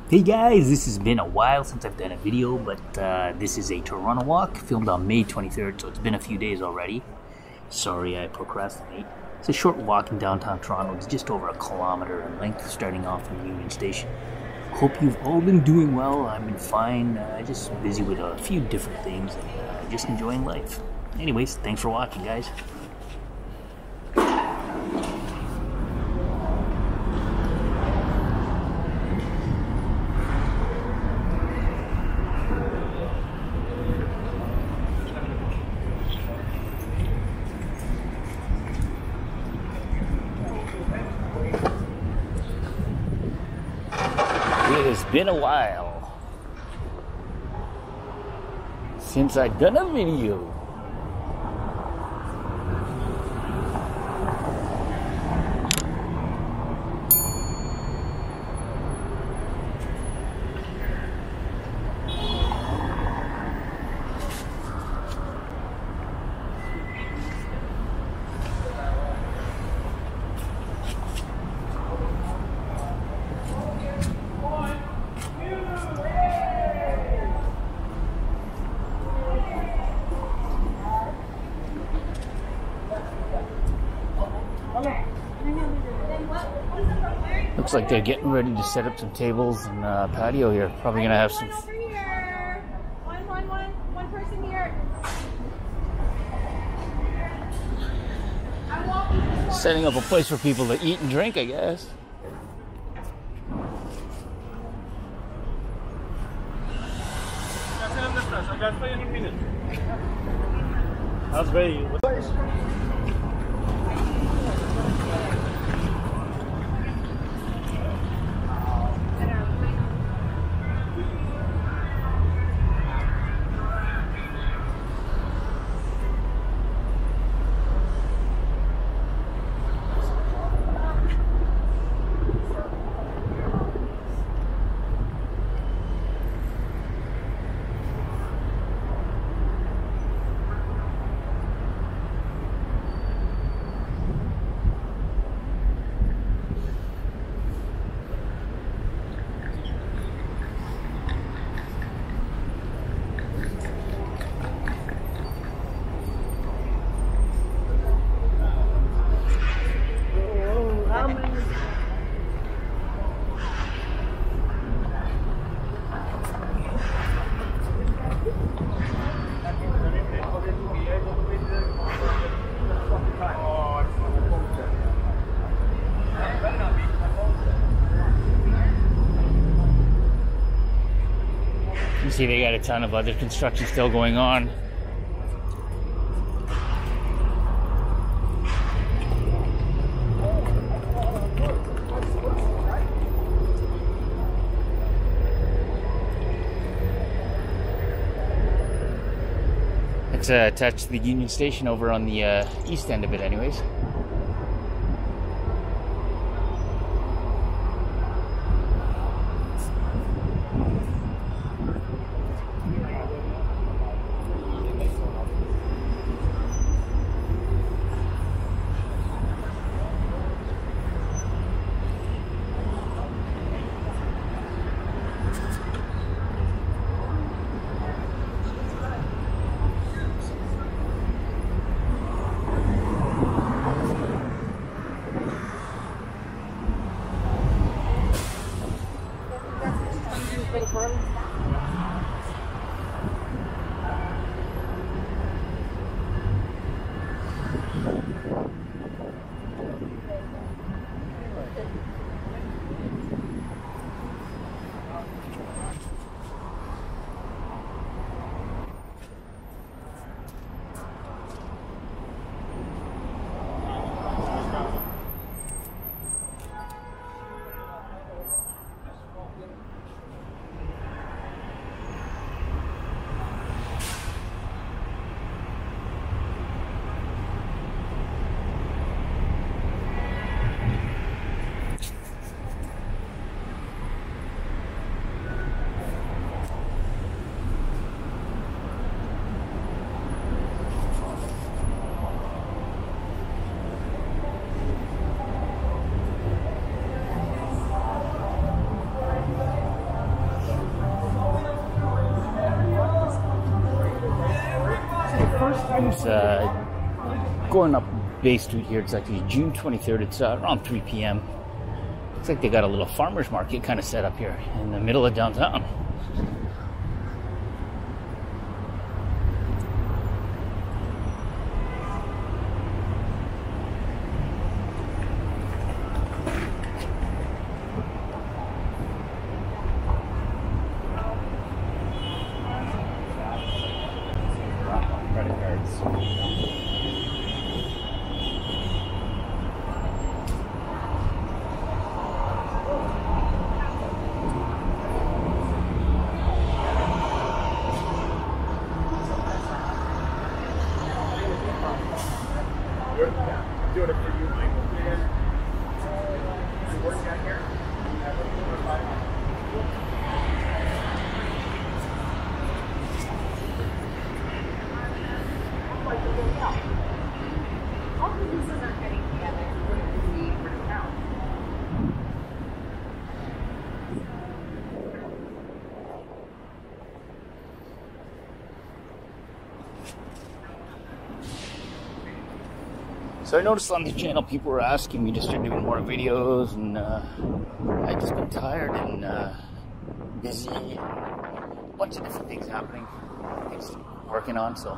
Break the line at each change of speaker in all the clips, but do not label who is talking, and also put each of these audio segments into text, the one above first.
Hey guys, this has been a while since I've done a video, but this is a Toronto walk filmed on May 23rd, so it's been a few days already. Sorry I procrastinate. It's a short walk in downtown Toronto. It's just over a kilometer in length, starting off from Union Station. Hope you've all been doing well. I've been fine, just busy with a few different things and just enjoying life. Anyways, thanks for watching, guys. It has been a while since I've done a video. Looks like they're getting ready to set up some tables and patio here. Probably gonna have some.
Over here. One person here.
Setting up a place for people to eat and drink, I guess.
That's very.
You see they got a ton of other construction still going on. It's attached to the Union Station over on the east end of it anyways. It's going up Bay Street here. It's actually June 23rd. It's around 3 p.m. Looks like they got a little farmer's market kind of set up here in the middle of downtown. Credit cards.
Doing it for you, Michael. You working out here?
All the pieces are getting together. We're going to count.
So I noticed on the channel people were asking me to start doing more videos, and I just been tired and busy. A bunch of different things happening, things working on, so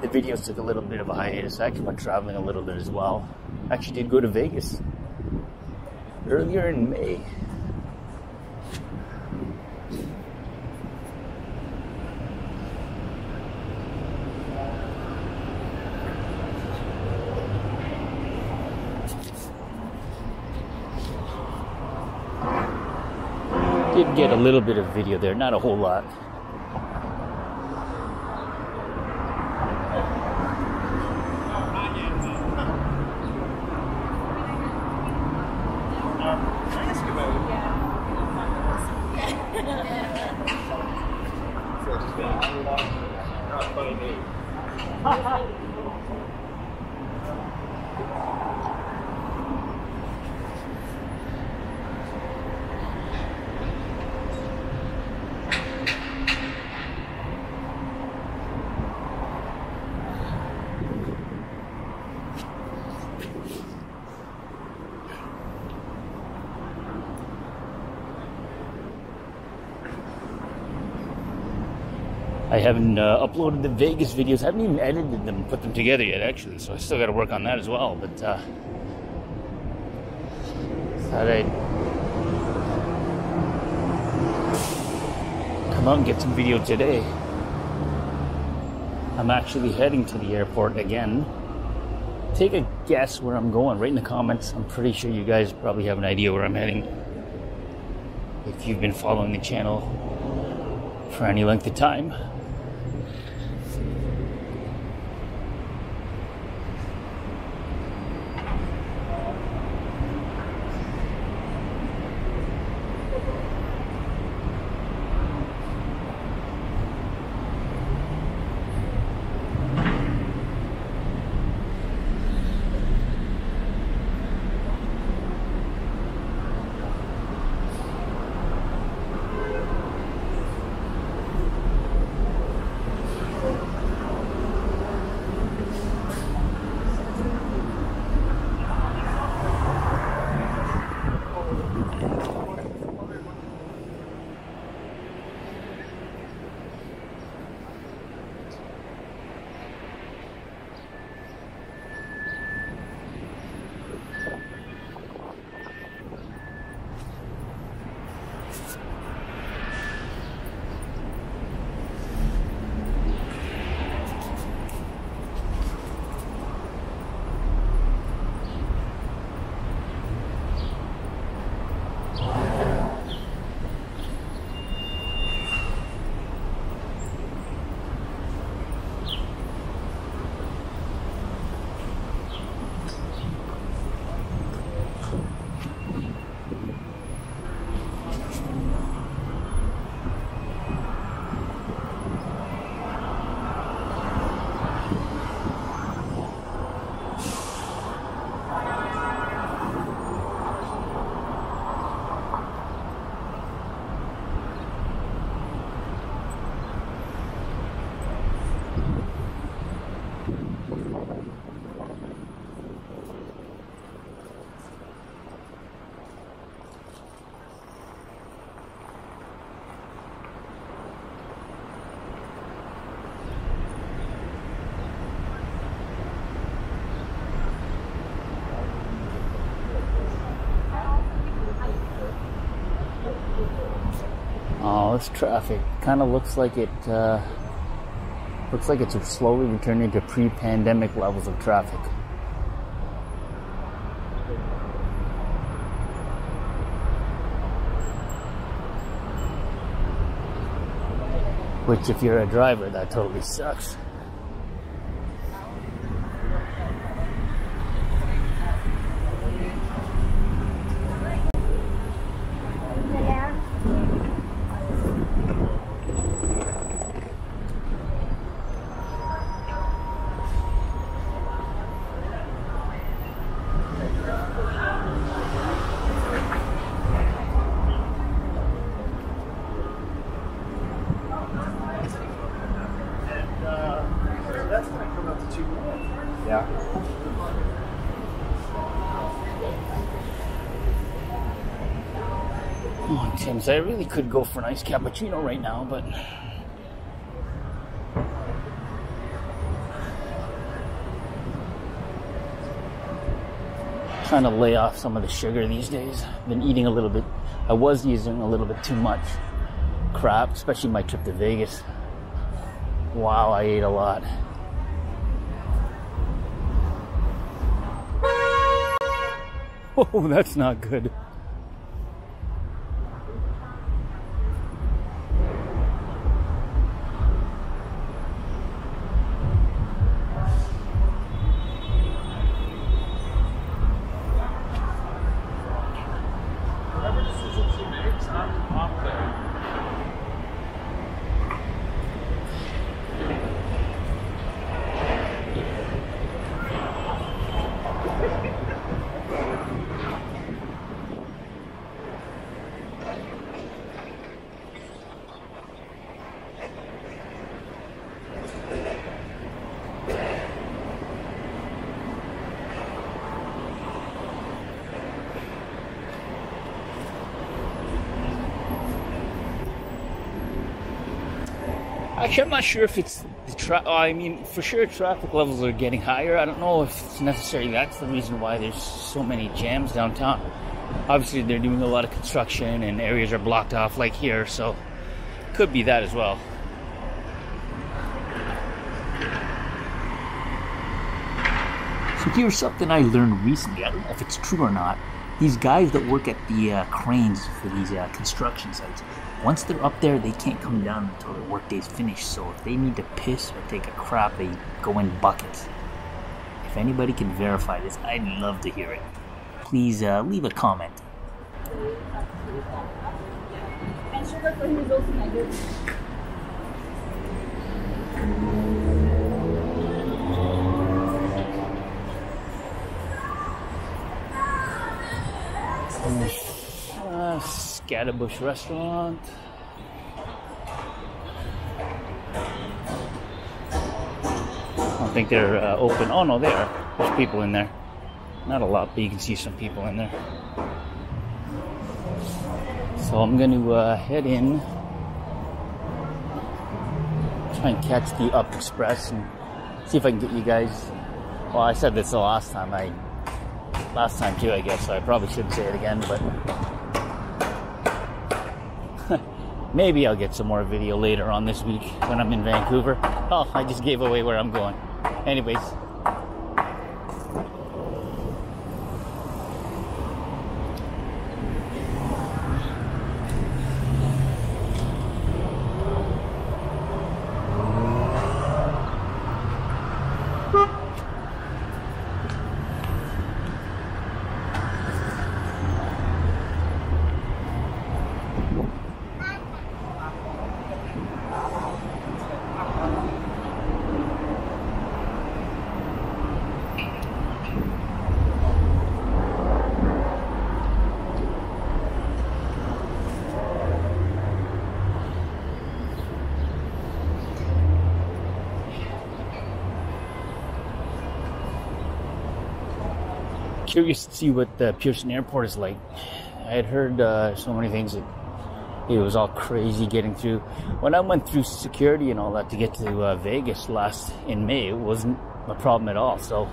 the videos took a little bit of a hiatus. I actually went traveling a little bit as well. I actually did go to Vegas earlier in May. Did get a little bit of video there, not a whole lot. I haven't uploaded the Vegas videos. I haven't even edited them and put them together yet, actually. So I still got to work on that as well. But thought I'd come out and get some video today. I'm actually heading to the airport again. Take a guess where I'm going. Right in the comments. I'm pretty sure you guys probably have an idea where I'm heading, if you've been following the channel for any length of time. Oh, this traffic kind of looks like it's slowly returning to pre-pandemic levels of traffic. Which, if you're a driver, that totally sucks.
That's going to come up to 2 more. Yeah.
Oh, Tim's, I really could go for an iced cappuccino right now, but trying to lay off some of the sugar these days. Been eating a little bit. I was using a little bit too much crap, especially my trip to Vegas. Wow, I ate a lot. Oh, that's not good.
Whatever decisions you make, it's not off there.
Actually, I'm not sure if it's the I mean, for sure, traffic levels are getting higher. I don't know if it's necessarily that's the reason why there's so many jams downtown. Obviously, they're doing a lot of construction and areas are blocked off, like here, so could be that as well. So here's something I learned recently. I don't know if it's true or not. These guys that work at the cranes for these construction sites, once they're up there, they can't come down until their workday's finished. So if they need to piss or take a crap, they go in buckets. If anybody can verify this, I'd love to hear it. Please leave a comment.
And sugar for him is also not good.
Scatterbush restaurant. I don't think they're open. Oh no, they are. There's people in there. Not a lot, but you can see some people in there. So I'm going to head in, try and catch the Up Express and see if I can get you guys. Well, I said this the last time too, I guess, so I probably shouldn't say it again, but maybe I'll get some more video later on this week when I'm in Vancouver. Oh, I just gave away where I'm going. Anyways. Curious to see what the Pearson Airport is like. I had heard so many things that it was all crazy getting through. When I went through security and all that to get to Vegas in May, it wasn't a problem at all. So,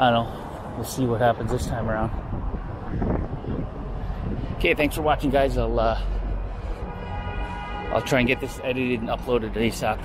I don't know. We'll see what happens this time around. Okay, thanks for watching, guys. I'll I'll try and get this edited and uploaded ASAP.